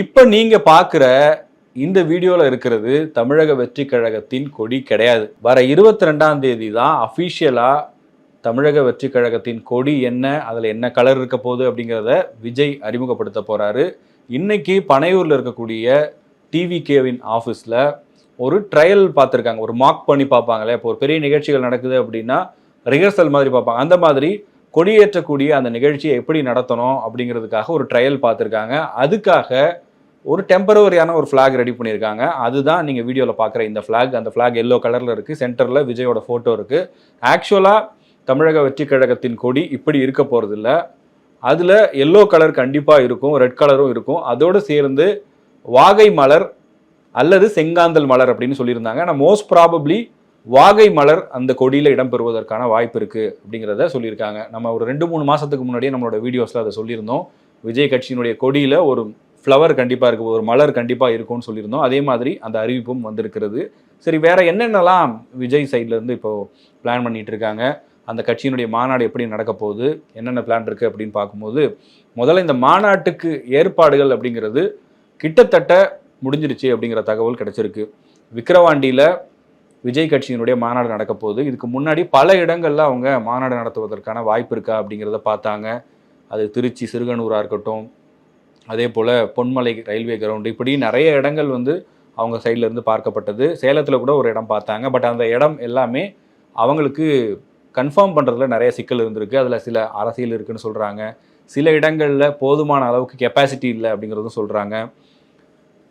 இப்போ நீங்க பார்க்குற இந்த வீடியோவில் இருக்கிறது தமிழக வெற்றி கழகத்தின் கொடி கிடையாது. வர 22ஆம் தேதி தான் அஃபிஷியலாக தமிழக வெற்றி கழகத்தின் கொடி என்ன, அதில் என்ன கலர் இருக்க போகுது அப்படிங்கிறத விஜய் அறிமுகப்படுத்த போகிறாரு. இன்னைக்கு பனையூரில் இருக்கக்கூடிய டிவிகேவின் ஆஃபீஸில் ஒரு ட்ரையல் பார்த்துருக்காங்க. ஒரு மார்க் பண்ணி பார்ப்பாங்களே, இப்போ ஒரு பெரிய நிகழ்ச்சிகள் நடக்குது அப்படின்னா ரிஹர்சல் மாதிரி பார்ப்பாங்க. அந்த மாதிரி கொடியேற்றக்கூடிய அந்த நிகழ்ச்சியை எப்படி நடத்தணும் அப்படிங்கிறதுக்காக ஒரு ட்ரையல் பார்த்துருக்காங்க. அதுக்காக ஒரு டெம்பரவரியான ஒரு ஃப்ளாக் ரெடி பண்ணியிருக்காங்க. அதுதான் நீங்கள் வீடியோவில் பார்க்குற இந்த ஃப்ளாக். அந்த ஃப்ளாக் எல்லோ கலரில் இருக்குது. சென்டரில் விஜயோட ஃபோட்டோ இருக்குது. ஆக்சுவலாக தமிழக வெற்றி கழகத்தின் கொடி இப்படி இருக்க போகிறதில்ல. அதில் எல்லோ கலர் கண்டிப்பாக இருக்கும், ரெட் கலரும் இருக்கும். அதோடு சேர்ந்து வாகை மலர் அல்லது செங்காந்தல் மலர் அப்படின்னு சொல்லியிருந்தாங்க. ஆனால் மோஸ்ட் ப்ராபப்ளி வாகை மலர் அந்த கொடியில் இடம்பெறுவதற்கான வாய்ப்பு இருக்குது அப்படிங்கிறத சொல்லியிருக்காங்க. நம்ம ஒரு 2-3 மாதத்துக்கு முன்னாடியே நம்மளோட வீடியோஸில் அதை சொல்லியிருந்தோம். விஜய் கட்சியினுடைய கொடியில் ஒரு ஃப்ளவர் கண்டிப்பாக இருக்கும், ஒரு மலர் கண்டிப்பாக இருக்கும்னு சொல்லியிருந்தோம். அதே மாதிரி அந்த அறிவிப்பும் வந்திருக்கிறது. சரி, வேற என்னென்னலாம் விஜய் சைட்லேருந்து இப்போது பிளான் பண்ணிட்டு இருக்காங்க, அந்த கட்சியினுடைய மாநாடு எப்படி நடக்க போகுது, என்னென்ன பிளான் இருக்குது அப்படின்னு பார்க்கும்போது, முதல்ல இந்த மாநாட்டுக்கு ஏற்பாடுகள் அப்படிங்கிறது கிட்டத்தட்ட முடிஞ்சிருச்சு அப்படிங்கிற தகவல் கிடைச்சிருக்கு. விக்கிரவாண்டியில் விஜய் கட்சியினுடைய மாநாடு நடக்க போகுது. இதுக்கு முன்னாடி பல இடங்களில் அவங்க மாநாடு நடத்துவதற்கான வாய்ப்பு இருக்கா அப்படிங்கிறத பார்த்தாங்க. அது திருச்சி சிறுகனூராக இருக்கட்டும், அதே போல் பொன்மலை ரயில்வே கிரவுண்டு, இப்படி நிறைய இடங்கள் அவங்க சைட்லேருந்து பார்க்கப்பட்டது. சேலத்தில் கூட ஒரு இடம் பார்த்தாங்க. பட் அந்த இடம் எல்லாமே அவங்களுக்கு கன்ஃபார்ம் பண்ணுறதுல நிறைய சிக்கல் இருந்திருக்கு. அதில் சில அரசியல் இருக்குதுன்னு சொல்கிறாங்க. சில இடங்களில் போதுமான அளவுக்கு கெப்பாசிட்டி இல்லை அப்படிங்கிறதும் சொல்கிறாங்க.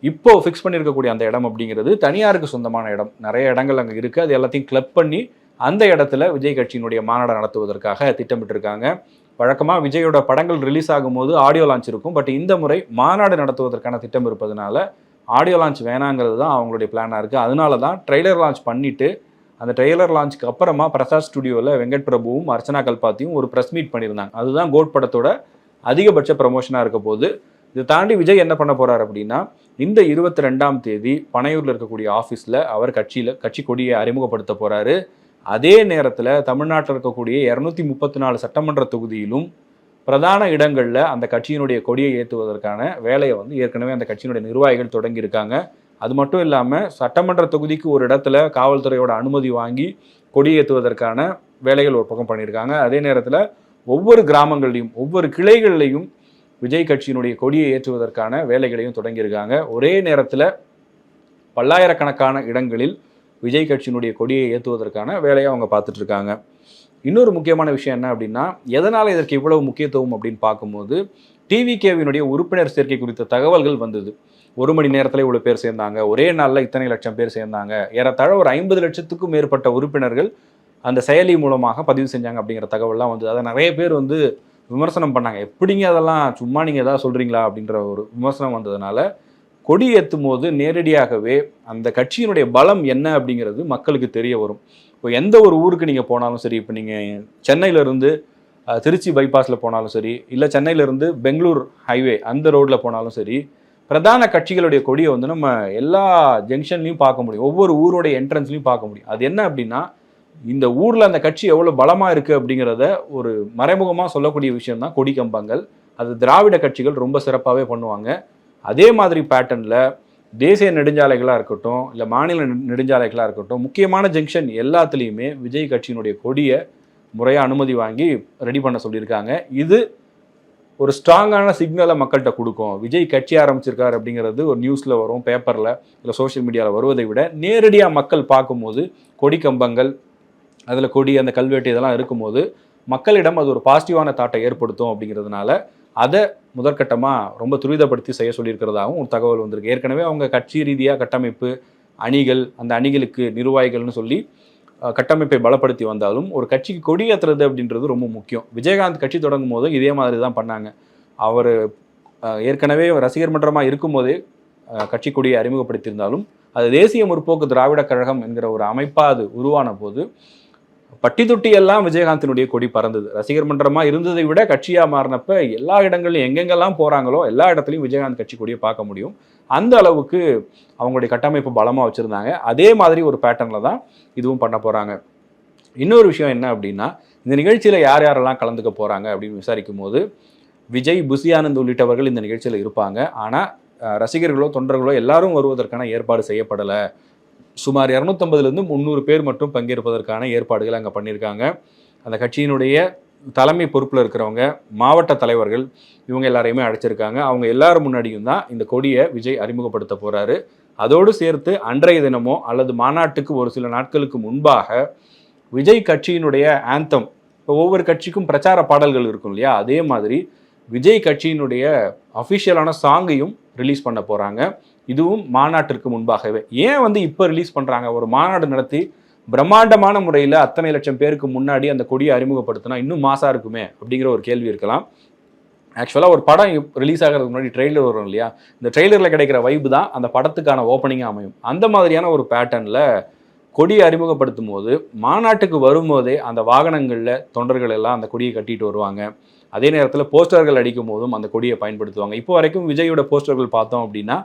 இப்போது ஃபிக்ஸ் பண்ணியிருக்கக்கூடிய அந்த இடம் அப்படிங்கிறது தனியாருக்கு சொந்தமான இடம். நிறைய இடங்கள் அங்கே இருக்குது. அது எல்லாத்தையும் கிளப் பண்ணி அந்த இடத்துல விஜய் கட்சியினுடைய மாநாடு நடத்துவதற்காக திட்டமிட்டிருக்காங்க. வழக்கமாக விஜயோட படங்கள் ரிலீஸ் ஆகும்போது ஆடியோ லான்ச் இருக்கும். பட் இந்த முறை மாநாடு நடத்துவதற்கான திட்டம் இருப்பதனால ஆடியோ லான்ச் வேணாங்கிறது தான் அவங்களுடைய பிளானாக இருக்குது. அதனால தான் ட்ரெய்லர் லான்ச் பண்ணிவிட்டு அந்த ட்ரெய்லர் லான்ச்சுக்கு அப்புறமா பிரசாத் ஸ்டுடியோவில் வெங்கட் பிரபுவும் அர்ச்சனா கல்பாத்தியும் ஒரு ப்ரெஸ் மீட் பண்ணியிருந்தாங்க. அதுதான் கோட் படத்தோட அதிகபட்ச ப்ரமோஷனாக இருக்க போது. இதை தாண்டி விஜய் என்ன பண்ண போகிறார் அப்படின்னா, இந்த 22ஆம் தேதி பனையூரில் இருக்கக்கூடிய ஆஃபீஸில் அவர் கட்சி கொடியை அறிமுகப்படுத்த போகிறாரு. அதே நேரத்தில் தமிழ்நாட்டில் இருக்கக்கூடிய 234 சட்டமன்ற தொகுதியிலும் பிரதான இடங்களில் அந்த கட்சியினுடைய கொடியை ஏற்றுவதற்கான வேலையை ஏற்கனவே அந்த கட்சியினுடைய நிர்வாகிகள் தொடங்கியிருக்காங்க. அது மட்டும் இல்லாமல் சட்டமன்ற தொகுதிக்கு ஒரு இடத்துல காவல்துறையோட அனுமதி வாங்கி கொடியேற்றுவதற்கான வேலைகள் ஒரு பக்கம் பண்ணியிருக்காங்க. அதே நேரத்தில் ஒவ்வொரு கிராமங்கள்லையும் ஒவ்வொரு கிளைகள்லையும் விஜய் கட்சியினுடைய கொடியை ஏற்றுவதற்கான வேலைகளையும் தொடங்கியிருக்காங்க. ஒரே நேரத்தில் பல்லாயிரக்கணக்கான இடங்களில் விஜய் கட்சியினுடைய கொடியை ஏற்றுவதற்கான வேலையை அவங்க பார்த்துட்ருக்காங்க. இன்னொரு முக்கியமான விஷயம் என்ன அப்படின்னா, எதனால் இதற்கு இவ்வளவு முக்கியத்துவம் அப்படின்னு பார்க்கும்போது, டிவிகேவினுடைய உறுப்பினர் சேர்க்கை குறித்த தகவல்கள் வந்தது. 1 மணி நேரத்தில் இவ்வளோ பேர் சேர்ந்தாங்க, ஒரே நாளில் இத்தனை லட்சம் பேர் சேர்ந்தாங்க, ஏறத்தாழ ஒரு 50 லட்சத்துக்கும் மேற்பட்ட உறுப்பினர்கள் அந்த செயலி மூலமாக பதிவு செஞ்சாங்க அப்படிங்கிற தகவல்லாம் வந்தது. அதை நிறைய பேர் விமர்சனம் பண்ணாங்க. எப்படிங்க அதெல்லாம் சும்மா நீங்கள் எதாவது சொல்கிறீங்களா அப்படின்ற ஒரு விமர்சனம் வந்ததுனால கொடி ஏற்றும் போது நேரடியாகவே அந்த கட்சியினுடைய பலம் என்ன அப்படிங்கிறது மக்களுக்கு தெரிய வரும். இப்போ எந்த ஒரு ஊருக்கு நீங்கள் போனாலும் சரி, இப்போ நீங்கள் சென்னையிலேருந்து திருச்சி பைபாஸில் போனாலும் சரி, இல்லை சென்னையிலேருந்து பெங்களூர் ஹைவே அந்த ரோட்டில் போனாலும் சரி, பிரதான கட்சிகளுடைய கொடியை நம்ம எல்லா ஜங்ஷன்லையும் பார்க்க முடியும். ஒவ்வொரு ஊருடைய என்ட்ரன்ஸ்லையும் பார்க்க முடியும். அது என்ன அப்படின்னா, இந்த ஊரில் அந்த கட்சி எவ்வளோ பலமாக இருக்குது அப்படிங்கிறத ஒரு மறைமுகமாக சொல்லக்கூடிய விஷயம் தான் கொடி கம்பங்கள். அது திராவிட கட்சிகள் ரொம்ப சிறப்பாகவே பண்ணுவாங்க. அதே மாதிரி பேட்டர்னில் தேசிய நெடுஞ்சாலைகளாக இருக்கட்டும், இல்லை மாநில நெடுஞ்சாலைகளாக இருக்கட்டும், முக்கியமான ஜங்ஷன் எல்லாத்துலேயுமே விஜய் கட்சியினுடைய கொடியை முறையாக அனுமதி வாங்கி ரெடி பண்ண சொல்லியிருக்காங்க. இது ஒரு ஸ்ட்ராங்கான சிக்னலை மக்கள்கிட்ட கொடுக்கும். விஜய் கட்சி ஆரம்பிச்சிருக்காரு அப்படிங்கிறது ஒரு நியூஸில் வரும், பேப்பரில் இல்லை சோஷியல் மீடியாவில் வருவதை விட நேரடியாக மக்கள் பார்க்கும்போது கொடி கம்பங்கள், அதில் கொடி, அந்த கல்வெட்டு இதெல்லாம் இருக்கும்போது மக்களிடம் அது ஒரு பாசிட்டிவான தாட்டை ஏற்படுத்தும். அப்படிங்கிறதுனால அதை முதற்கட்டமாக ரொம்ப துரிதப்படுத்தி செய்ய சொல்லியிருக்கிறதாகவும் ஒரு தகவல் வந்திருக்கு. ஏற்கனவே அவங்க கட்சி ரீதியாக கட்டமைப்பு, அணிகள், அந்த அணிகளுக்கு நிர்வாகிகள்னு சொல்லி கட்டமைப்பை பலப்படுத்தி வந்தாலும் ஒரு கட்சிக்கு கொடி ஏற்றுறது அப்படின்றது ரொம்ப முக்கியம். விஜயகாந்த் கட்சி தொடங்கும் போது இதே மாதிரி தான் பண்ணாங்க. அவர் ஏற்கனவே ரசிகர் மன்றமாக இருக்கும்போதே கட்சி கொடியை அறிமுகப்படுத்தியிருந்தாலும் அது தேசிய முற்போக்கு திராவிட கழகம் என்கிற ஒரு அமைப்பாக அது உருவான போது பட்டி தொட்டி எல்லாம் விஜயகாந்தினுடைய கொடி பறந்தது. ரசிகர் மன்றமாக இருந்ததை விட கட்சியாக மாறினப்ப எல்லா இடங்கள்லையும் எங்கெங்கெல்லாம் போகிறாங்களோ எல்லா இடத்துலையும் விஜயகாந்த் கட்சி கொடியை பார்க்க முடியும். அந்த அளவுக்கு அவங்களுடைய கட்டமைப்பு பலமாக வச்சுருந்தாங்க. அதே மாதிரி ஒரு பேட்டர்னில் தான் இதுவும் பண்ண போகிறாங்க. இன்னொரு விஷயம் என்ன அப்படின்னா, இந்த நிகழ்ச்சியில் யார் யாரெல்லாம் கலந்துக்க போகிறாங்க அப்படின்னு விசாரிக்கும் போது விஜய், புசி ஆனந்த் உள்ளிட்டவர்கள் இந்த நிகழ்ச்சியில் இருப்பாங்க. ஆனால் ரசிகர்களோ தொண்டர்களோ எல்லாரும் வருவதற்கான ஏற்பாடு செய்யப்படலை. சுமார் 250லேருந்து 300 பேர் மட்டும் பங்கேற்பதற்கான ஏற்பாடுகள் அங்கே பண்ணியிருக்காங்க. அந்த கட்சியினுடைய தலைமை பொறுப்பில் இருக்கிறவங்க, மாவட்ட தலைவர்கள், இவங்க எல்லாரையுமே அழைச்சிருக்காங்க. அவங்க எல்லாரும் முன்னாடியும் தான் இந்த கொடியை விஜய் அறிமுகப்படுத்த போகிறாரு. அதோடு சேர்த்து அன்றைய தினமோ அல்லது மாநாட்டுக்கு ஒரு சில நாட்களுக்கு முன்பாக விஜய் கட்சியினுடைய ஆந்தம், இப்போ ஒவ்வொரு கட்சிக்கும் பிரச்சார பாடல்கள் இருக்கும் இல்லையா, அதே மாதிரி விஜய் கட்சியினுடைய அஃபிஷியலான சாங்கையும் ரிலீஸ் பண்ண போகிறாங்க. இதுவும் மாநாட்டிற்கு முன்பாகவே. ஏன் இப்போ ரிலீஸ் பண்ணுறாங்க? ஒரு மாநாடு நடத்தி பிரம்மாண்டமான முறையில் அத்தனை லட்சம் பேருக்கு முன்னாடி அந்த கொடியை அறிமுகப்படுத்தினா இன்னும் மாசாக இருக்குமே அப்படிங்கிற ஒரு கேள்வி இருக்கலாம். ஆக்சுவலாக ஒரு படம் ரிலீஸ் ஆகிறதுக்கு முன்னாடி ட்ரெய்லர் வரும் இல்லையா, இந்த ட்ரெய்லரில் கிடைக்கிற வைப்பு தான் அந்த படத்துக்கான ஓப்பனிங்காக அமையும். அந்த மாதிரியான ஒரு பேட்டர்னில் கொடியை அறிமுகப்படுத்தும் போது மாநாட்டுக்கு வரும்போதே அந்த வாகனங்களில் தொண்டர்கள் எல்லாம் அந்த கொடியை கட்டிட்டு வருவாங்க. அதே நேரத்தில் போஸ்டர்கள் அடிக்கும் போதும் அந்த கொடியை பயன்படுத்துவாங்க. இப்போ வரைக்கும் விஜயோட போஸ்டர்கள் பார்த்தோம் அப்படின்னா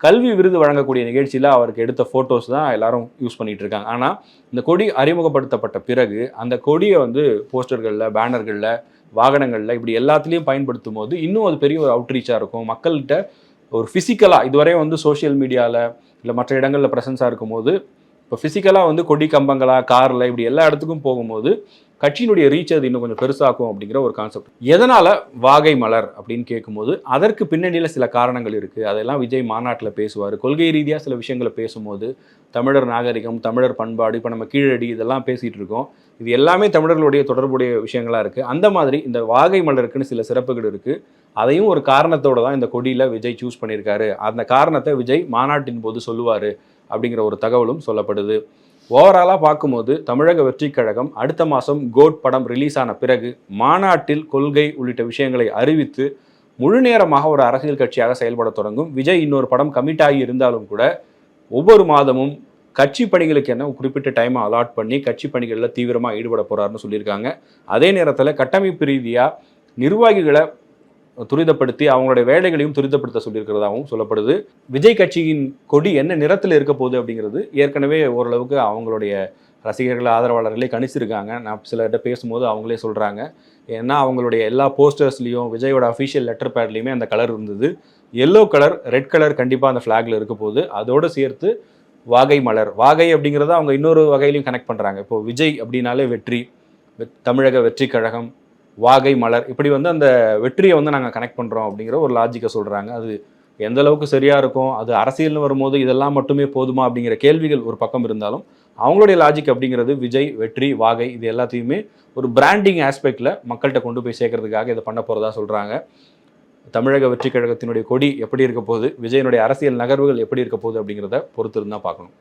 கல்வி விருது வழங்கக்கூடிய நிகழ்ச்சியில் அவருக்கு எடுத்த ஃபோட்டோஸ் தான் எல்லாரும் யூஸ் பண்ணிகிட்டு இருக்காங்க. ஆனால் இந்த கொடி அறிமுகப்படுத்தப்பட்ட பிறகு அந்த கொடியை போஸ்டர்களில், பேனர்களில், வாகனங்களில் இப்படி எல்லாத்துலேயும் பயன்படுத்தும் போது இன்னும் அது பெரிய ஒரு அவுட்ரீச்சாக இருக்கும். மக்கள்கிட்ட ஒரு ஃபிசிக்கலாக இதுவரையும் சோஷியல் மீடியாவில் இல்லை மற்ற இடங்களில் ப்ரெசன்ஸாக இருக்கும்போது இப்போ ஃபிசிக்கலாக கொடி கம்பங்களாக, காரில் இப்படி எல்லா இடத்துக்கும் போகும்போது கட்சியினுடைய ரீச் அது இன்னும் கொஞ்சம் பெருசாக்கும் அப்படிங்கிற ஒரு கான்செப்ட். எதனால் வாகை மலர் அப்படின்னு கேட்கும்போது அதற்கு பின்னணியில் சில காரணங்கள் இருக்குது. அதெல்லாம் விஜய் மாநாட்டில் பேசுவார். கொள்கை ரீதியாக சில விஷயங்களை பேசும்போது தமிழர் நாகரிகம், தமிழர் பண்பாடு, இப்போ நம்ம கீழடி இதெல்லாம் பேசிகிட்டு இருக்கோம். இது எல்லாமே தமிழர்களுடைய தொடர்புடைய விஷயங்களாக இருக்குது. அந்த மாதிரி இந்த வாகை மலருக்குன்னு சில சிறப்புகள் இருக்குது. அதையும் ஒரு காரணத்தோடு தான் இந்த கொடியில் விஜய் சூஸ் பண்ணியிருக்காரு. அந்த காரணத்தை விஜய் மாநாட்டின் போது சொல்லுவார் அப்படிங்கிற ஒரு தகவலும் சொல்லப்படுது. ஓவராலாக பார்க்கும்போது தமிழக வெற்றிக் கழகம் அடுத்த மாதம் கோட் படம் ரிலீஸ் ஆன பிறகு மாநாட்டில் கொள்கை உள்ளிட்ட விஷயங்களை அறிவித்து முழு நேரமாக ஒரு அரசியல் கட்சியாக செயல்பட தொடங்கும். விஜய் இன்னொரு படம் கமிட் ஆகி இருந்தாலும் கூட ஒவ்வொரு மாதமும் கட்சி பணிகளுக்கு என்ன குறிப்பிட்ட டைமை அலாட் பண்ணி கட்சி பணிகளில் தீவிரமாக ஈடுபட போகிறாருன்னு சொல்லியிருக்காங்க. அதே நேரத்தில் கட்டமைப்பு ரீதியாக நிர்வாகிகளை துரிதப்படுத்தி அவங்களுடைய வேலைகளையும் துரிதப்படுத்த சொல்லியிருக்கிறதாகவும் சொல்லப்படுது. விஜய் கட்சியின் கொடி என்ன நிறத்தில் இருக்க போகுது அப்படிங்கிறது ஏற்கனவே ஓரளவுக்கு அவங்களுடைய ரசிகர்கள், ஆதரவாளர்களே கணிச்சிருக்காங்க. நான் சிலர்கிட்ட பேசும்போது அவங்களே சொல்கிறாங்க. ஏன்னா அவங்களுடைய எல்லா போஸ்டர்ஸ்லேயும் விஜயோட அஃபிஷியல் லெட்டர் பேட்லேயுமே அந்த கலர் இருந்தது. எல்லோ கலர், ரெட் கலர் கண்டிப்பாக அந்த ஃப்ளாகில் இருக்க போகுது. அதோடு சேர்த்து வாகை மலர், வாகை அப்படிங்கிறத அவங்க இன்னொரு வகையிலையும் கனெக்ட் பண்ணுறாங்க. இப்போது விஜய் அப்படின்னாலே வெற்றி, தமிழக வெற்றி கழகம், வாகை மலர், இப்படி அந்த வெற்றியை நாங்கள் கனெக்ட் பண்ணுறோம் அப்படிங்கிற ஒரு லாஜிக்கை சொல்கிறாங்க. அது எந்த அளவுக்கு சரியாக இருக்கும், அது அரசியல்னு வரும்போது இதெல்லாம் மட்டுமே போதுமா அப்படிங்கிற கேள்விகள் ஒரு பக்கம் இருந்தாலும் அவங்களுடைய லாஜிக் அப்படிங்கிறது விஜய், வெற்றி, வாகை இது எல்லாத்தையுமே ஒரு பிராண்டிங் ஆஸ்பெக்டில் மக்கள்கிட்ட கொண்டு போய் சேர்க்கறதுக்காக இதை பண்ண போகிறதா சொல்கிறாங்க. தமிழக வெற்றி கழகத்தினுடைய கொடி எப்படி இருக்க போகுது, விஜயனுடைய அரசியல் நகர்வுகள் எப்படி இருக்க போகுது அப்படிங்கிறத பொறுத்து இருந்தால் பார்க்கணும்.